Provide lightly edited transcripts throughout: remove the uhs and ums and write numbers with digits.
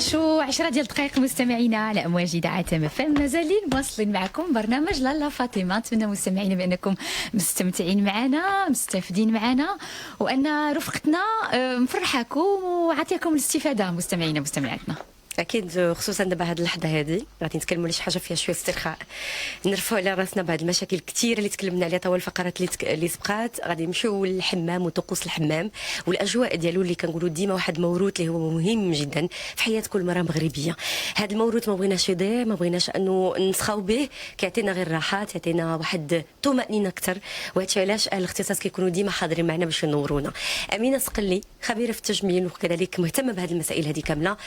11:10 ديال الدقائق مستمعينا على امواج اذاعه MFM. مازالين مواصلين معكم برنامج لالا فاطمه. نتمنى مستمعينا بانكم مستمتعين معنا مستفيدين معنا وان رفقتنا مفرحاكم وعطيكم الاستفاده مستمعينا مستمعاتنا. اكيد خصوصا دابا هذه اللحظه هذه غادي نتكلموا على شي حاجه فيها شويه استرخاء، نرفعوا على راسنا بعض المشاكل كثيره اللي تكلمنا عليها طوال الفقرات اللي سبقات. غادي نمشيو للحمام وطقوس الحمام والاجواء ديالو اللي كنقولوا ديما واحد الموروث اللي هو مهم جدا في حياه كل مراه مغربيه. هذا الموروث ما بغيناش يضيع، ما بغيناش انه نسخاو به، كيعطينا غير راحه، يعطينا واحد طمانينه اكثر. وهادشي علاش اهل الاختصاص كيكونوا ديما حاضرين معنا باش ينورونا. امينه سقلي خبيره في التجميل وكذلك مهتمه بهذه المسائل هذه كامله،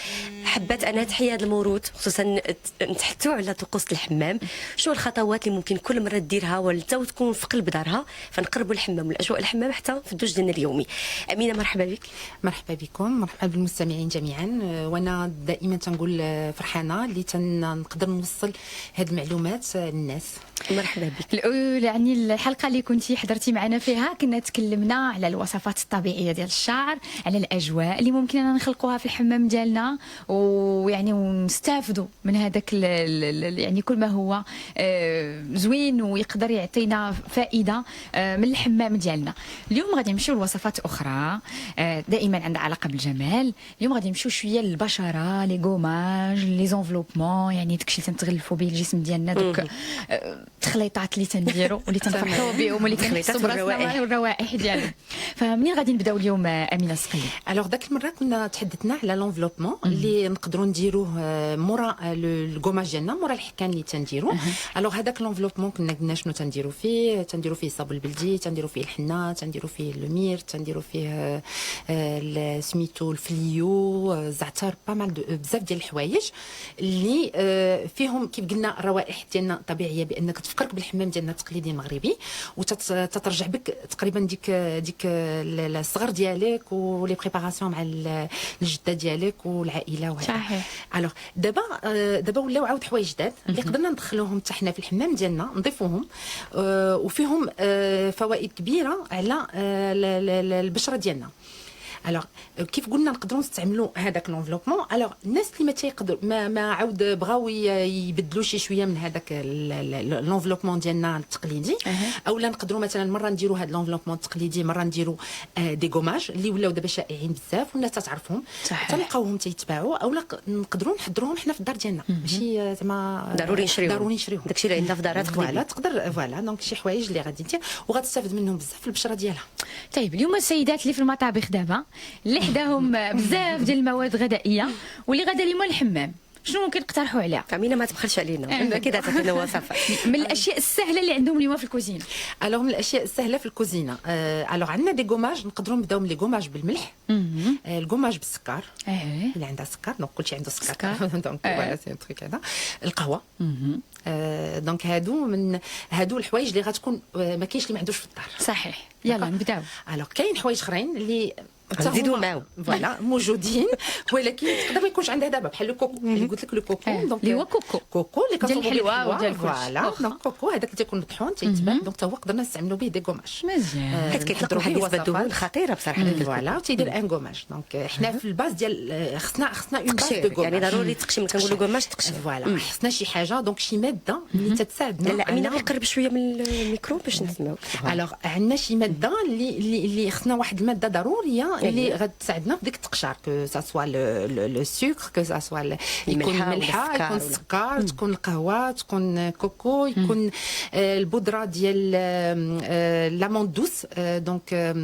حبات انها تحيي هذا الموروث خصوصا نتحدثوا على طقوس الحمام. شنو الخطوات اللي ممكن كل مره ديرها ولا تكون في قلب دارها فنقربوا الحمام والاجواء الحمام حتى في الدوش ديالنا اليومي. امينه مرحبا بك. مرحبا بكم، مرحبا بالمستمعين جميعا. وانا دائما تنقول فرحانه اللي تنقدر نوصل هذه المعلومات للناس. مرحبا بك. يعني الحلقه اللي كنتي حضرتي معنا فيها كنا تكلمنا على الوصفات الطبيعيه ديال الشعر، على الاجواء اللي ممكن نخلقوها في الحمام ديالنا ويعني ونستافدوا من هذاك يعني كل ما هو زوين ويقدر يعطينا فائده من الحمام ديالنا. اليوم غادي نمشيو لوصفات اخرى دائما عندها علاقه بالجمال. اليوم غادي نمشيو شويه للبشره، لي غوماج، لي زونفلوبمون، يعني داكشي اللي تنتغلفوا به الجسم ديالنا، دوك التخليطات اللي تنديروا واللي تنفرحوا بهم واللي كنحسوا براسنا والروائح ديالهم. فمنين غادي نبداو اليوم امينه سقلي؟ الوغ داك المره كنا تحدثنا على لونفلوبمون اللي نقدروا نديروه مورا الكوماج ديالنا، مورا الحكان اللي تنديروه. الوغ هذاك لونفلوبمون كنا قلنا شنو تنديروا فيه. تنديروا فيه الصابون البلدي، تنديروا فيه الحنه، تنديروا فيه المير، تنديروا فيه سميتو الفليو، الزعتر، بامال بزاف ديال الحوايج اللي فيهم كيف قلنا الروائح ديالنا طبيعيه بانك تفكرك بالحمام ديالنا التقليدي المغربي وتترجع بك تقريبا ديك الصغر ديالك ولي بريباراسيون مع الجده ديالك والعائله وهذا. صحيح. الوغ دابا ولاو عاود حوايج جداد اللي قدرنا ندخلوهم حتى حنا في الحمام ديالنا نضيفوهم وفيهم فوائد كبيره على البشره ديالنا. الوغ كيف قلنا نقدروا نستعملوا هذاك لونفلوبمون. الوغ الناس اللي ما تيقدروا ما عاود بغاو يبدلوا شي شويه من هذاك لونفلوبمون ديالنا التقليدي، اولا نقدروا مثلا مره نديروا هذا لونفلوبمون التقليدي، مره نديروا دي غوماج اللي ولاو دابا شائعين بزاف والناس تعرفهم تلقاوهم تيتباعوا، اولا نقدروا نحضروهم حنا في الدار ديالنا، ماشي زعما ضروري نشريوهم داكشي اللي عندنا في دارات فوالا تقدر فوالا. دونك شي حوايج اللي غادي ندير وغتستافد منهم بزاف في البشره ديالها. طيب اليوم السيدات اللي في المطابخ دابا اللي حداهم بزاف ديال المواد الغذائيه واللي غادا اليوم الحمام، شنو ممكن نقترحوا عليها؟ امينه ما تبخلش علينا، اكيد عطينا وصفات من الاشياء السهله اللي عندهم اليوم في الكوزينه. الوغ من الاشياء السهله في الكوزينه، الوغ عندنا دي غوماج نقدروا نبداو من لي غوماج بالملح، الغوماج بالسكر اللي عندها سكر، دونك كلشي عنده سكر دونك فوالا سي تريك هذا. القهوه، دونك هادو الحوايج اللي غتكون ما كاينش اللي ما عندوش في الدار. صحيح. يلا نبداو. الوغ كاين حوايج اخرين اللي نزيدوا معاهم فوالا موجودين ولكن تقدر ما يكونش عندها دابا، بحال الكوكو اللي قلت لك، الكوكو دونك اللي هو كوكو اللي ديال كتصوبوا الحلوى وديال فوالا. دونك كوكو هذاك اللي تيكون مطحون تيتباع، دونك حتى هو قدرنا نستعملوا به دي غوماج مزيان حيت كيطلق واحد نسبه دهون خطيره بصراحه. فوالا تيدير ان غوماج. دونك حنا في الباز ديال خصنا اون باز دو غوماج، يعني ضروري تقشيم. كنقولوا غوماج تقشيم فوالا. خصنا شي حاجه دونك شي ماده اللي تتساعدنا. لا امينه قرب شويه من الميكرو باش نسمعوا. الوغ عندنا شي ماده اللي خصنا واحد الماده ضروريه اللي غتساعدنا في ديك التقشار، كو سا سوا لو سكر، كو سا سوا يكون الملحه، يكون السكر، تكون القهوه، تكون كوكو، يكون البودره ديال لامون دوس، دونك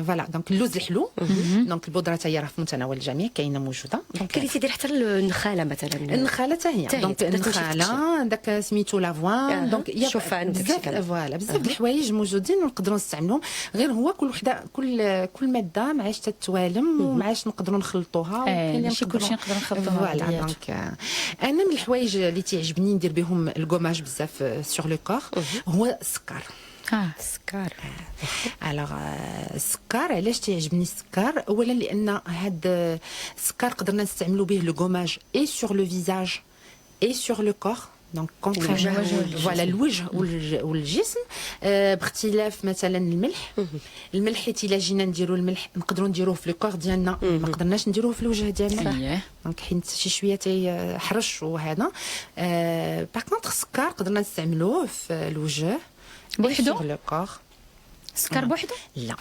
فوالا. دونك اللوز الحلو، دونك البودره حتى هي راه في متناول الجميع كاينه موجوده. كاين تيدير حتى النخاله مثلا. النخاله حتى هي، دونك النخاله داك سميتو لافوان، دونك الشوفان بزاف فوالا بزاف د الحوايج موجودين ونقدروا نستعملوهم. غير هو كل وحده كل ماده معاش تتوالم ومعاش نقدروا نخلطوها، ماشي كلشي نقدروا نخلطوها. فوالا. دونك انا من الحوايج اللي تعجبني ندير بهم الكوماج بزاف سور لو كور هو السكر. السكر. الوغ السكر علاش تعجبني السكر؟ اولا لان هاد السكر قدرنا نستعملوا به لو كوماج اي سور لو فيزاج اي سور لو كور، دونك فوالا الوجه والجسم باختلاف مثلا الملح حيت الا جينا نديروا الملح نقدروا نديروه في لو كور ديالنا ما قدرناش نديروه في الوجه ديالنا دونك حيت شي شويه تيحرش وهذا باغ كونطخ السكر قدرنا نستعملوه في الوجه بوحدو لو كور السكر بوحدو لا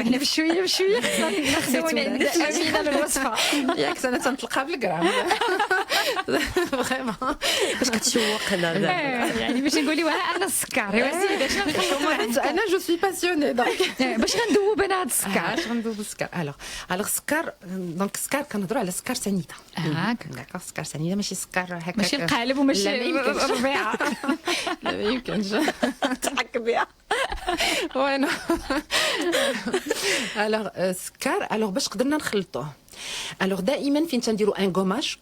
حنا بشويه بشويه خصنا ناخذوا من عند امينه الوصفه ياك انا تنطلقها بالغرام فريمون باش كتشوقنا يعني باش نقولي انا السكر زيد شنو نخلطوا انا جو سوي باسيوني دونك باش غندوب انا هذا السكر باش غندوب السكر الوغ السكر دونك السكر كنهضروا على سكر سنيده هاك داكوغ سكر سنيده ماشي سكر هكا ماشي القالب وماشي الربيعه لا ما يمكنش تحك بها وانا الوغ السكر الوغ باش قدرنا نخلطوه الوغ دائما فين تنديروا ان غوماج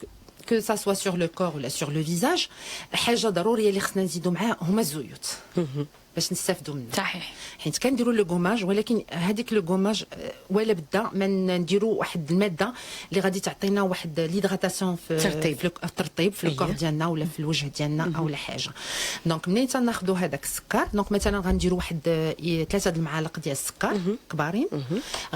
que ça soit sur le corps ولا sur le visage حاجه ضروريه اللي خصنا نزيدوا معاه هما الزيوت باش نستافدوا منه صحيح حيت كنديروا لو غوماج ولكن هذيك لو غوماج ولا بدا ما نديروا واحد الماده اللي غادي تعطينا واحد ليدغاتاسيون في الترطيب في الكور ديالنا ولا في الوجه ديالنا او لا حاجه دونك منين تناخذوا هذاك السكر دونك مثلا غنديروا واحد 3 المعالق ديال السكر كبارين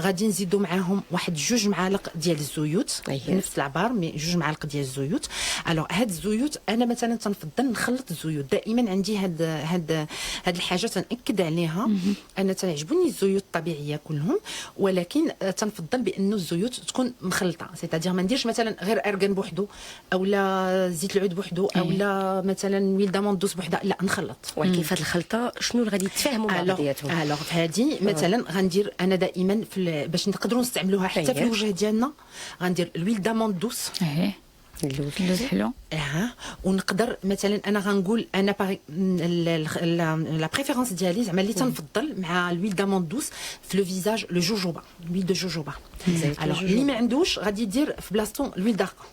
غادي نزيدوا معاهم واحد 2 معالق ديال الزيوت نفس العبار مي 2 معالق ديال الزيوت الوغ هاد الزيوت انا مثلا تنفضل نخلط الزيوت دائما عندي هاد الحاجه تنأكد عليها انا تنعجبوني الزيوت الطبيعيه كلهم ولكن تنفضل بانه الزيوت تكون مخلطه سيتادير ما نديرش مثلا غير ارغان بوحدو او لا زيت العود بوحدو او لا مثلا ويل داموندوس بوحدها لا نخلط ولكن في هذه الخلطه شنو اللي غادي يتفاهموا مع بعضياتهم الوغ في هذه مثلا غندير انا دائما باش نقدروا نستعملوها حتى في الوجه ديالنا غندير الويل داموندوس اللوز حلو ونقدر مثلا انا غنقول انا لا بريفيرونس ديالي زعما اللي تنفضل مع الويل داموندوس في لو فيزاج لو جوجوبا الويل دو جوجوبا الوغ اللي ما عندوش غادي يدير في بلاصتو الويل داركون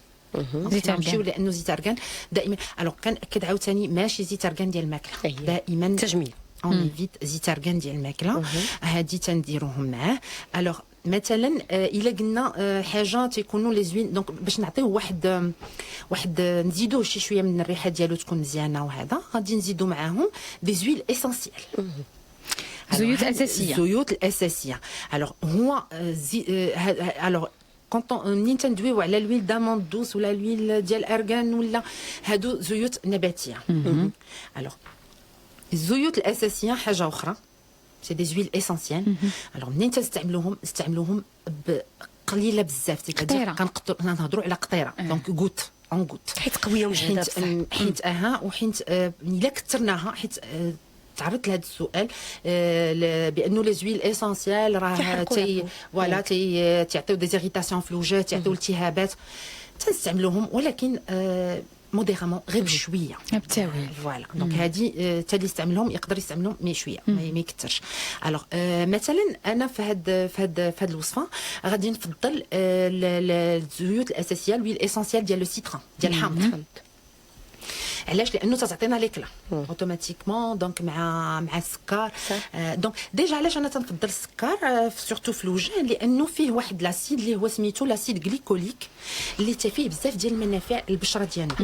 زيت ارغان لانه زيت ارغان دائما الوغ كنأكد عاوتاني ماشي زيت ارغان ديال الماكله دائما تجميل اون فيت زيت ارغان ديال الماكله هادي تنديروهم معاه الوغ مثلا الا قلنا حاجه تيكونوا لي زوين دونك باش نعطيو واحد نزيدوه شي شويه من الريحه ديالو تكون مزيانه وهذا غادي نزيدو معاهم دي زويل اسونسيال زيوت اساسيه الزيوت الاساسيه الوغ هو الوغ منين تندويو على الويل داموندوس ولا الويل ديال ارغان ولا هادو زيوت نباتيه الوغ الزيوت الاساسيه حاجه اخرى سي دي زويل اسونسيال الوغ منين نستعملوهم بقليله بزاف تيتادير كنهضروا على قطيره دونك غوت اون غوت حيت قويه ومجهده حيت وحيت الا كثرناها حيت تعرضت لهذا السؤال بانه لي زويل اسونسيال راه فوالا تيعطيو دي زيريتاسيون في الوجه تيعطيو التهابات تنستعملوهم ولكن موديرامون غير بشويه بتاويل فوالا دونك هادي حتى اللي يستعملهم يقدر يستعملهم مي شويه ما يكثرش الوغ مثلا انا في هاد الوصفه غادي نفضل الزيوت الاساسيه الويل اسونسيال ديال لو سيترون ديال الحامض علاش لانه تعطينا ليكلا اوتوماتيكمون دونك مع السكر دونك ديجا علاش انا تنفضل السكر سورتو في الوجه لانه فيه واحد لاسيد اللي هو سميتو لاسيد غليكوليك اللي فيه بزاف ديال المنافع البشره ديالنا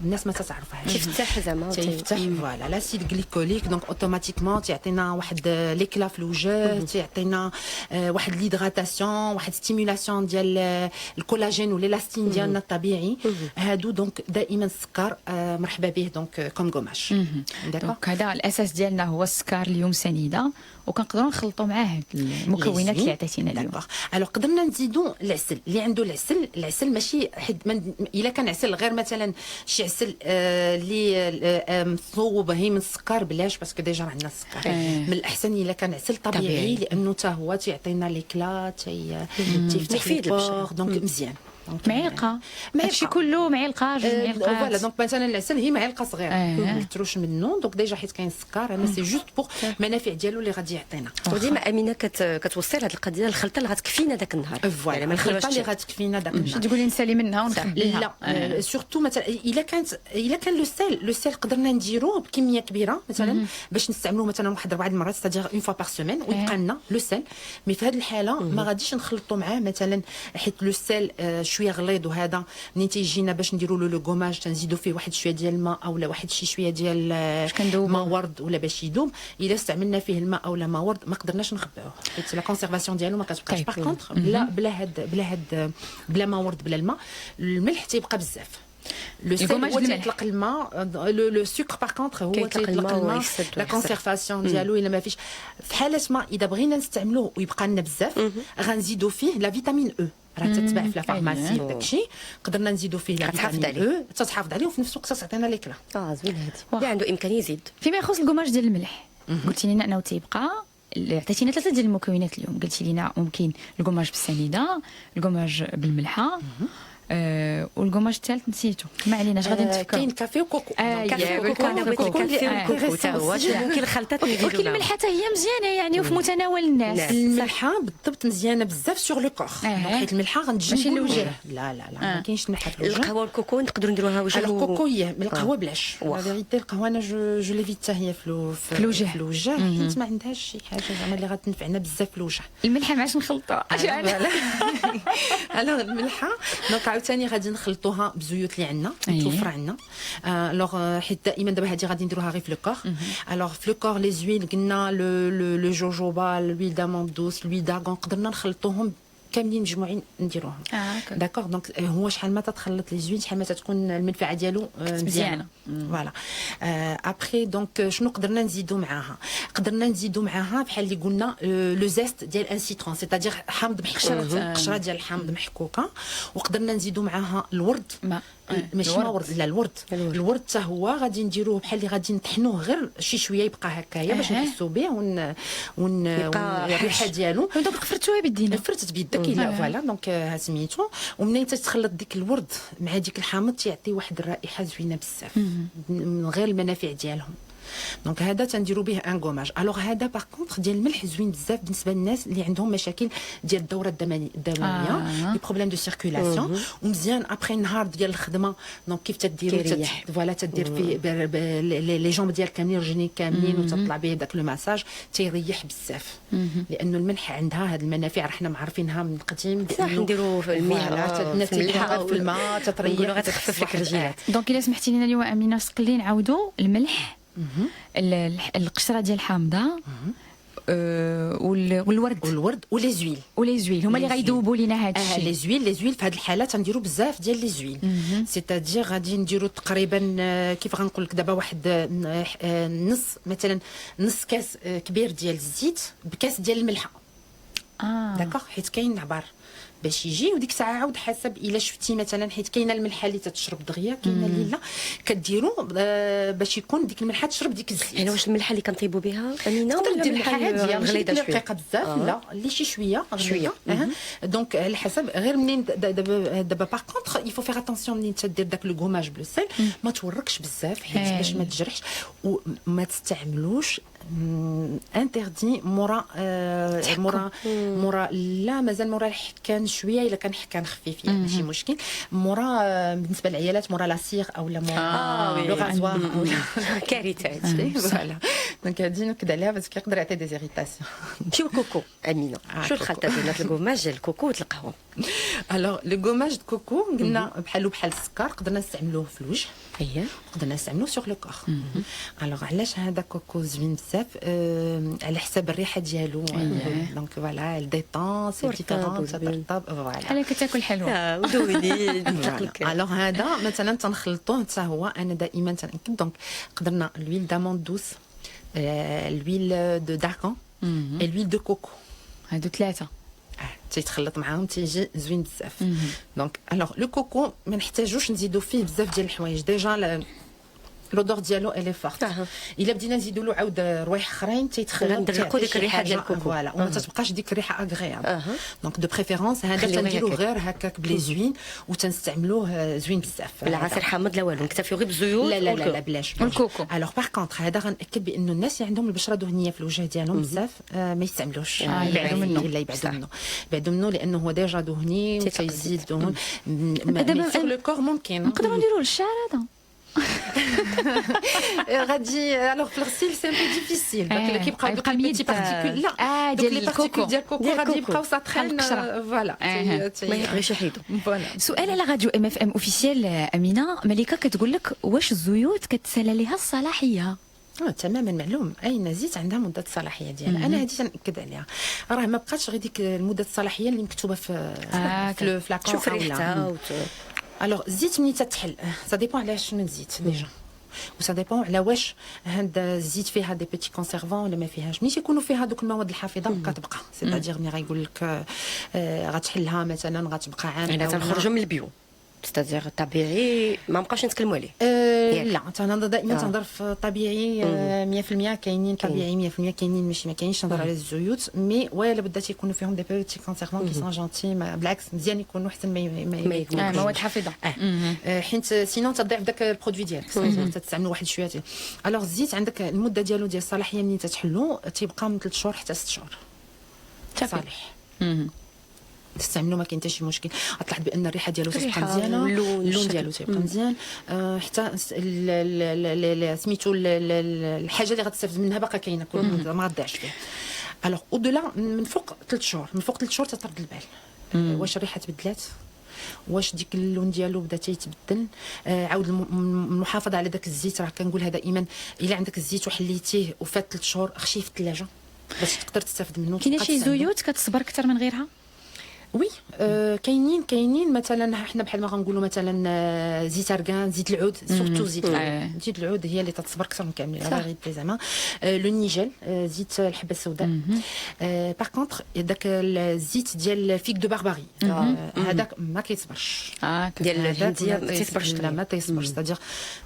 الناس ما تعرفهاش تفتح زعما تفتح فوالا لاسيد غليكوليك دونك اوتوماتيكمون تعطينا واحد ليكلا في الوجه تعطينا واحد ليدغاتاسيون واحد ستيمولاسيون ديال الكولاجين والالاستين ديالنا الطبيعي هادو دونك دائما السكر مرحبا به دونك كوم غوماج دونك هذا الاساس ديالنا هو السكر اليوم سنيده وكنقدروا نخلطوا معاه المكونات اللي عطيتينا اليوم الوغ قدرنا نزيدوا العسل اللي عنده العسل ماشي الا كان عسل غير مثلا شي عسل اللي مصوب هي من السكر بلاش باسكو ديجا عندنا السكر من الاحسن الا كان عسل طبيعي لانه حتى هو تيعطينا ليكلا تيفتح في البور دونك مزيان معلقه هادشي كله معلقه جوج معلقات فوالا دونك مثلا العسل هي معلقه صغيره ما نكثروش منه دونك ديجا حيت كاين السكر انا سي جوست بوغ المنافع ديالو اللي غادي يعطينا وديما امينه كتوصل هذه القضيه الخلطه اللي غتكفينا داك النهار فوالا ما الخلطه اللي غتكفينا داك النهار تقولي نسالي منها ونخبيها لا سورتو مثلا الا كان لو سيل قدرنا نديروه بكميه كبيره مثلا باش نستعملوه مثلا واحد 4 مرات ستادير اون فوا بار سيمين ويبقى لنا لو سيل مي في هذه الحاله ما غاديش نخلطوا معاه مثلا حيت لو سيل شويه غليظ، وهذا منين تيجينا باش نديروا له لو غوماج تنزيدوا فيه واحد شويه ديال الماء اولا واحد شي شويه ديال ماء ورد ولا باش يدوم. الا استعملنا فيه الماء اولا ماء ورد ما قدرناش نخبعوه حيت لا كونسيرفاسيون ديالو ما كتبقاش. باغ كونطخ بلا ماء ورد بلا الماء الملح تيبقى بزاف. لو سيل هو تيطلق الماء، لو سكر باغ كونطخ هو تيطلق الماء. لا كونسيرفاسيون ديالو الا ما فيش. في حاله ما اذا بغينا نستعملوه ويبقى لنا بزاف غنزيدوا فيه لا فيتامين او، راه تتباع في لا فارماسي داكشي، قدرنا نزيدوا فيه لا فيتامين او تتحافظ عليه وفي نفس الوقت تعطينا ليكلا. زوين هادي اللي عنده امكانيه يزيد. فيما يخص الكماج ديال الملح قلتي لنا انه تيبقى، عطيتينا 3 ديال المكونات اليوم. قلتي لنا ممكن الكماج بالسنيده، الكماج بالملحه، والكماج الثالث نسيتو، ما عليناش غادي نتفكروا. كاين كافي وكوكو. كافي وكوكو تا هو ممكن الخلطات نديروا. ولكن الملحه حتى هي مزيانه يعني وفي متناول الناس. الملحه بالضبط مزيانه بزاف سور لو كور، حيت الملحه غنجي ماشي الوجه. لا ما كاينش الملحه في الوجه. القهوه والكوكو نقدروا نديروها وجه. الكوكو هي من القهوه بلاش. لا فيريتي القهوه انا جو ليفيت حتى هي في الوجه حيت ما عندهاش شي حاجه زعما اللي غتنفعنا بزاف في الوجه. الملحه معاش نخلطوها. الوغ الملحه دونك عاوتاني غادي نخلطوها بزيوت اللي عندنا توفر عندنا. الوغ حيت دائما دابا هذه غادي نديروها غير في لو كور. الوغ في لو كور لي زويل قلنا لو جوجوبا، لويل داموند دوس، لويل دارغون قدرنا نخلطوهم كاملين مجموعين نديروهم. داكوغ دونك هو شحال ما تتخلط لي زويل شحال ما تكون المنفعه ديالو مزيانه. فوالا ابخي دونك شنو قدرنا نزيدوا معاها؟ قدرنا نزيدوا معاها بحال اللي قلنا لو زيست ديال ان سيترون، سيتادير حامض محكوك، قشره ديال الحامض محكوكه، وقدرنا نزيدوا معاها الورد. ماشي ما ورد، لا الورد حتى هو غادي نديروه بحال اللي غادي نطحنوه غير شي شويه يبقى هكايا باش نحسوا به الريحه ديالو. دونك فرتوها بيدينا، فرتت بيدك الا فوالا دونك سميتو. ومنين تتخلط ديك الورد مع ديك الحامض تيعطي واحد الرائحه زوينه بزاف من غير المنافع ديالهم. دونك هذا تنديروا به ان غوماج. الوغ هذا باغ كونطخ ديال الملح زوين بزاف بالنسبه للناس اللي عندهم مشاكل ديال الدوره الدمويه، لي بروبليم دو سيركولاسيون، ومزيان ابخي النهار ديال الخدمه. دونك كيف تديروا فوالا تدير فيه لي جامب ديال كاملين رجلين كاملين وتطلع به داك لو مساج تيريح بزاف. لانه الملح عندها هاد المنافع راه حنا معرفينها من قديم. نديروا في الماء، الناس تلحق في الماء تتريح غتخفف لك الرجلات. دونك الا سمحتي لنا اليوم امينه سقلي نعاودوا الملح، القشره ديال الحامضه، والورد ولي زويل هما اللي غيذوبوا لينا هذا الشيء. لي زويل في هذه الحاله تنديروا بزاف ديال لي زويل، سيتادير غادي نديروا تقريبا كيف غنقول لك دابا واحد نص كاس كبير ديال الزيت بكاس ديال الملحه. داكوغ حيت كاين عبار باش يجي، وديك الساعه عاود حسب الا شفتي مثلا حيت كاينه الملحه اللي تتشرب دغيا، كاينه اللي لا كديروا باش يكون ديك الملحه تشرب ديك الزيت. يعني واش الملحه اللي كنطيبوا بها امينه تقدر دير الملحه غليظه غليظه شويه دقيقه بزاف لا اللي شي شويه دونك على حسب غير منين دابا باغ كونطخ يفو فيغ اتونسيون منين تدير داك لو غوماج بلو سيل ما توركش بزاف حيت باش ما تجرحش، وما تستعملوش انتردي مورا لا مازال مورا الحكان شويه الا كان حكان خفيف يعني ماشي مشكل. مورا بالنسبه للعيالات مورا لاسيغ اولا مورا لو غازوار اولا كارثات. فوالا دونك هادي نكد عليها باسكو يقدر يعطي دي زيريتاسيون. شو الكوكو امينه؟ شو الخلطه ديال الكوماج ديال الكوكو والقهوه؟ الوغ لو غوماج دو كوكو قلنا بحالو بحال السكر قدرنا نستعملوه في الوجه، قدرنا نستعملوه سور لو كور. الوغ علاش هذا كوكو زوين بزاف؟ على حساب الريحه ديالو. دونك فوالا الديتون سي ديفيرون ترطب فوالا بحال كتاكل حلوه ودوني. الوغ هذا مثلا تنخلطوه حتى هو انا دائما تنأكد. دونك قدرنا لويل داموند دوس، لويل دو داركون، لويل دو كوكو، هادو 3 تيتخلط معاهم تيجي زوين بزاف. دونك الوغ لو كوكو ما نحتاجوش نزيدوا فيه بزاف ديال الحوايج، ديجا لودور ديالو الي فورت. الا بدينا نزيدوا له عاود روايح اخرين تيتخلط ندركوا ديك الريحه ديال الكوكو فوالا وما تتبقاش ديك الريحه اغريابل. دونك دو بريفيرونس هذا تنديروا غير هكاك بلي زوين وتنستعملوه زوين بزاف بلا عصير حامض لا والو، نكتفيو غير بالزيوت. لا بلاش الكوكو. الوغ باغ كونطخ هذا غنأكد بانه الناس اللي عندهم البشره دهنيه في الوجه ديالهم بزاف ما يستعملوش، يبعدوا منه. لا يبعدوا منه لانه هو ديجا دهني وتيزيد دهون. سور لو كور ممكن نقدروا نديروا للشعر هذا غادي الوغ في الغسيل سي ان بو ديفيسيل دونك كيبقاو دوك يبقى البيتي بارتيكول لا دوك ديال لي بارتيكول الكوكو. ديال الكوكو ديال غادي الكوكو. يبقاو ساطخين القشرة. فوالا ما يقدروش يحيدوا. فوالا. سؤال على راديو ام اف ام اوفيسيال. امينه مليكه كتقول لك واش الزيوت كتسالى ليها الصلاحيه؟ تماما معلوم اين زيت عندها مده الصلاحيه ديالها. انا هذه تنأكد عليها، راه ما بقاتش غير ديك المده الصلاحيه اللي مكتوبه في الفلاكون. شوف ريحتها الوغ الزيت ملي تتحل سا ديبون على شنو الزيت ديجا، وسا ديبون على واش هاد الزيت فيها دي بيتي كونسيرفون ولا ما فيهاش. ملي تيكونوا فيها دوك المواد الحافظه كتبقى سيتادير ملي غايقول لك غتحلها مثلا غتبقى عام. انا تنخرجوا من البيو ستادير طبيعي ما نبقاوش نتكلموا عليه. لا انا دائما تنهضر في طبيعي 100%. كاينين طبيعي 100%، كاينين ماشي ما كاينش. تنهضر على الزيوت مي ولا بد تيكونوا فيهم دي بيتي كونسيرفون كي سون جونتي. بالعكس مزيان يكونوا حتى ما يكونوش مواد حافظه. حيت سينون تضيع في داك البرودوي ديالك تستعملوا واحد شويه. الوغ الزيت عندك المده ديالو ديال الصلاحيه ملي تتحلو تيبقى من 3 شهور حتى 6 شهور صالح تستعملوا، ما كاين حتى شي مشكل. غتلاحظ بان الريحه ديالو تبقى مزيانه، اللون ديالو تيبقى مزيان. حتى سميتو الحاجه اللي غتستافد منها باقا كاينه كل ما غتضيعش فيها. الوغ او دولا من فوق 3 شهور، من فوق 3 شهور تطرد البال واش الريحه تبدلات، واش ديك اللون ديالو بدا تيتبدل. عاود المحافظه على داك الزيت. راه كنقولها دائما الا عندك الزيت وحليتيه وفات 3 شهور خشيه في الثلاجه باش تقدر تستافد منه. كاينه شي زيوت كتصبر اكثر من غيرها؟ وي كاينين مثلا حنا بحال ما غنقولوا مثلا زيت ارغان، زيت العود، سورتو زيت العود هي اللي تتصبر اكثر من كاملين. غير زعما لو نيجل زيت الحبه السوداء. باغ كونطخ داك الزيت ديال فيك دو بارباري هذاك ما كيتصبرش. ديال الهنديه ما تيصبرش. لا ما تيصبرش. ستادير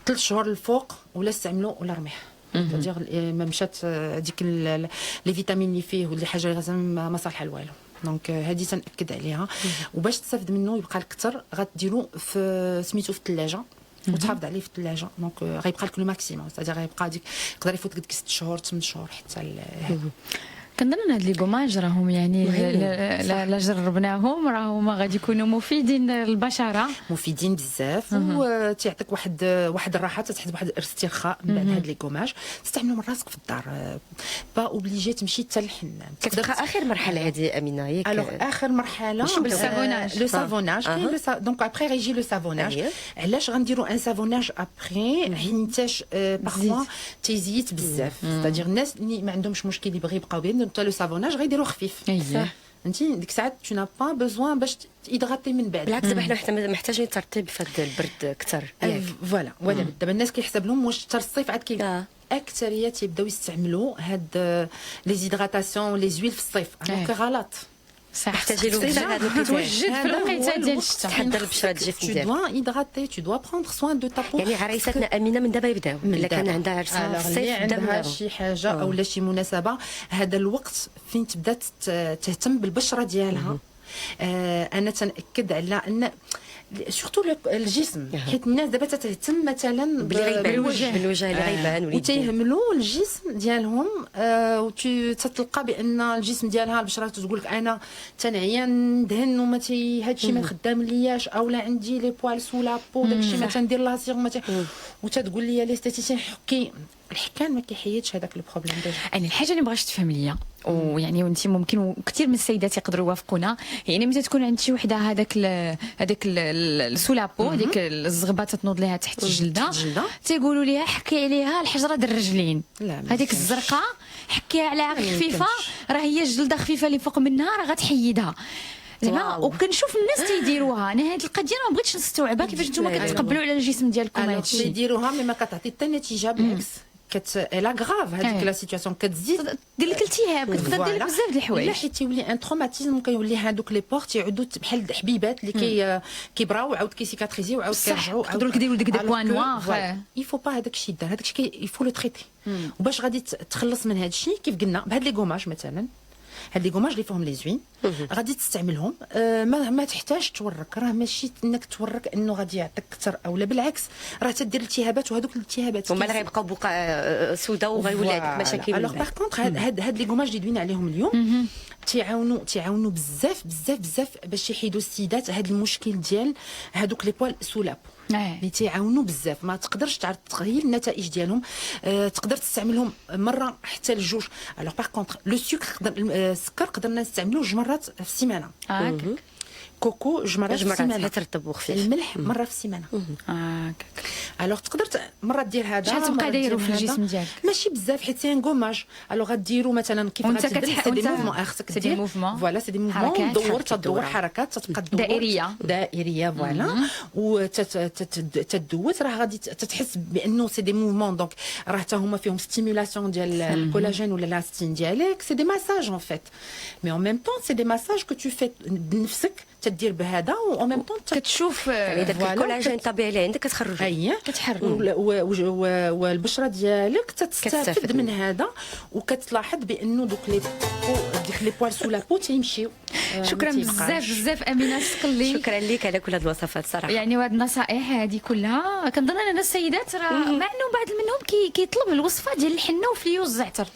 3 شهور الفوق ولا استعملوا ولا رميه. ستادير ما مشات ديك لي فيتامين اللي فيه واللي حاجه ما صالحه لوالو. دونك هذه تنأكد عليها. وباش تستافد منه يبقى لك اكثر غديروا في سميتو في الثلاجه وتحافظ عليه في الثلاجه. دونك غيبقى لك لو ماكسيموم. ستادير غيبقى ديك يقدر يفوت لك 6 شهور 8 شهور حتى كنظن ان هاد لي كوماج راهم يعني لا جربناهم راهم غادي يكونوا مفيدين للبشره، مفيدين بزاف وتيعطيك واحد الراحه، تحس بواحد الاسترخاء من بعد هاد لي كوماج. تستعملوا من راسك في الدار با اوبليجي تمشي حتى للحمام. كتبقى اخر مرحله هذه امينه ياك. الوغ اخر مرحله لو سافوناج. دونك ابري غيجي لو سافوناج. علاش غنديروا ان سافوناج ابري؟ حيتاش بارفوا تيزيت بزاف. ستادير الناس اللي ما عندهمش مشكل يبغي يبقاو بين حتى لو سافوناج غيديروا خفيف. فهمتي ديك الساعات تو نا با بوزوان باش تيدغاتي من بعد. بالعكس دابا حنا حتى محتاجين ترطيب في هذا البرد اكثر. فوالا ولا دابا الناس كيحسب لهم واش حتى الصيف عاد اكثريه تيبداو يستعملوا هاد لي زيدغاتاسيون لي زويل في الصيف. دونك غلط. محتاجين له هذا توجد في الوقيته ديال الشتاء. تحضر البشره الجسم ديالك. tu dois hydrater, tu dois prendre soin de ta peau. يعني عريساتنا امينه من دابا يبداو الا كان عندها عرسها في الصيف عندها شي حاجه او لا شي مناسبه، هذا الوقت فين تبدا تهتم بالبشره ديالها. انا تنأكد على ان سورتو الجسم، حيت الناس دابا تهتم مثلا بالوجه اللي غيبان وتيهملوا الجسم ديالهم. وتتلقى بان الجسم ديالها البشره تقول لك انا تنعيا ندهن وما هادشي ما خدام لياش، او لا عندي لي بوال سو لا بو داكشي ما تندير لاسيغ وتتقول لي ليستيتيسيان حكي. الحكام ما كيحيدش هذاك البروبليم ديجا. يعني الحاجه اللي بغيتش تفهم ليا ويعني وانت ممكن وكثير من السيدات يقدروا يوافقونا، يعني ملي تكون عند شي وحده هذاك السولابو هذيك الزغبه تتنوض لها تحت الجلده تيقولوا ليها حكي عليها الحجره ديال الرجلين هذيك الزرقاء، حكيها عليها خفيفه راه هي الجلده خفيفه اللي فوق منها راه غتحيدها زعما. وكنشوف الناس تيديروها. انا هذه القضيه ما بغيتش نستوعبها كيفاش نتوما كتقبلوا على الجسم ديالكم هادشي. تيديروها مي ما كتعطي حتى نتيجه، بالعكس لا غراف هذيك لا سيتواسيون كتزيد دير لك التهاب، كتبدا دير لك بزاف د الحوايج. لا حيت تيولي ان تروماتيزم، كيولي هذوك لي بورت يعودوا بحال حبيبات اللي كيبراو وعاود كيسيكاتريزيو وعاود كيرجعوا يقدروا لك يديروا ديك دي بوان نوار. يفو با هذاك الشيء دار، هذاك الشيء يفو لو تريتي. وباش غادي تخلص من هذا الشيء كيف قلنا بهاد لي غوماج مثلا، هاد لي غوماج اللي فيهم لي زوين غادي تستعملهم. ما تحتاج تورك، راه ماشي انك تورك انه غادي يعطيك اكثر او لا، بالعكس راه تدير التهابات وهذوك الالتهابات هما اللي غيبقاو بقع سوداء وغيولي عندك مشاكل. الوغ باغ كونطخ هاد لي غوماج اللي دوينا عليهم اليوم تيعاونوا بزاف باش يحيدوا السيدات هذا المشكل ديال هذوك لي بوال سو لابو. اللي تيعاونوا بزاف، ما تقدرش تعرف تغير النتائج ديالهم. تقدر تستعملهم مره حتى لجوج. الوغ باغ كونطخ لو سكر، السكر قدرنا نستعملوه 2 مرات في السيمانه. كوكو 2 مرات في السيمانه، ترطب وخفيف. الملح مره في السيمانه. الوغ تقدر مره دير هذا. شحال تبقى دايرو في الجسم ديالك؟ ماشي بزاف حيت سي ان غوماج. الوغ غديروا مثلا كيف غتبدا سي دي موفمون، خصك سي دي موفمون، فوالا سي دي موفمون، تدور حركات تتبقى دائريه فوالا، وتدوت راه غادي تتحس بانه سي دي موفمون. دونك راه حتى هما فيهم ستيمولاسيون ديال الكولاجين ولا لاستين ديالك. سي دي مساج ان فيت، مي ان ميم طون سي دي مساج كو تو في بنفسك، تدير بهذا و ان ميم طون كتشوف داك الكولاجين الطبيعي اللي عندك كتخرجو. كتحرك والبشره ديالك تستافد من هذا، وكتلاحظ بانه دوك لي بوال سو لا بو تيمشيو. شكرا بزاف امينه سقلي. شكرا لك على كل هاد الوصفات صراحه. يعني وهاد النصائح هذه كلها كنظن ان السيدات راه مع انه بعض منهم كيطلب الوصفه ديال الحنه وفليوز الزعتر.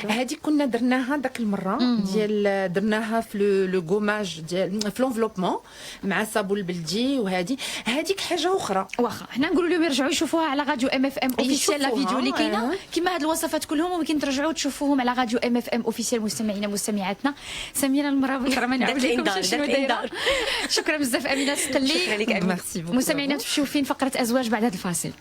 هذه كنا درناها ذاك المره ديال درناها في لو غوماج ديال في لونفلوبمون مع صابون البلدي. هذيك حاجه اخرى. واخا حنا نقولوا لهم يرجعوا يشوفوها على راديو ام اف ام اوفيسيال. لا فيديو اللي كاينه كيما هاد الوصفات كلهم ممكن ترجعوا تشوفوهم على راديو ام اف ام اوفيسيال. مستمعينا مستمعاتنا، سميره المره بكره ما نعاود لكم شنو دايره. شكرا بزاف امينه سقلي. شكرا لك. ميرسي بوكو. مستمعينا تمشيو فين فقره ازواج بعد هذا الفاصل.